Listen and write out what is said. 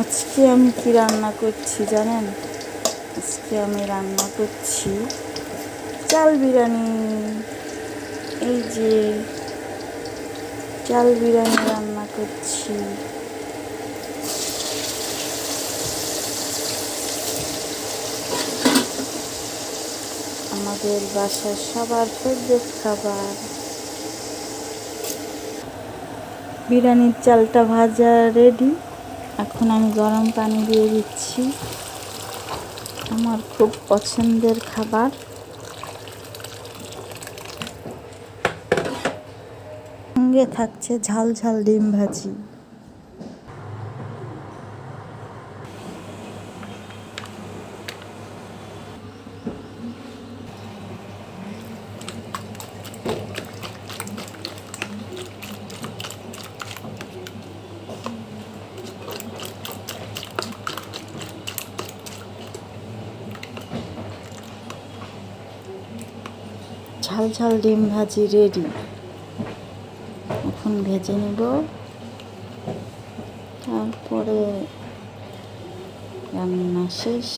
আজকে আমি কি রান্না করছি জানেন? আজকে আমি রান্না করছি চাল বিরিয়ানি। এই যে চাল বিরিয়ানি রান্না করছি। আমাদের বাসার সবার ফেভারিট খাবার। বিরিয়ানির চালটা ভাজা রেডি। এখন আমি গরম পানি দিয়ে দিচ্ছি। আমার খুব পছন্দের খাবার। সঙ্গে থাকছে ঝাল ঝাল ডিম ভাজি। ঝাল ঝাল ডিম ভাজি রেডি। এখন ভেজে নেব, তারপরে রান্না শেষ।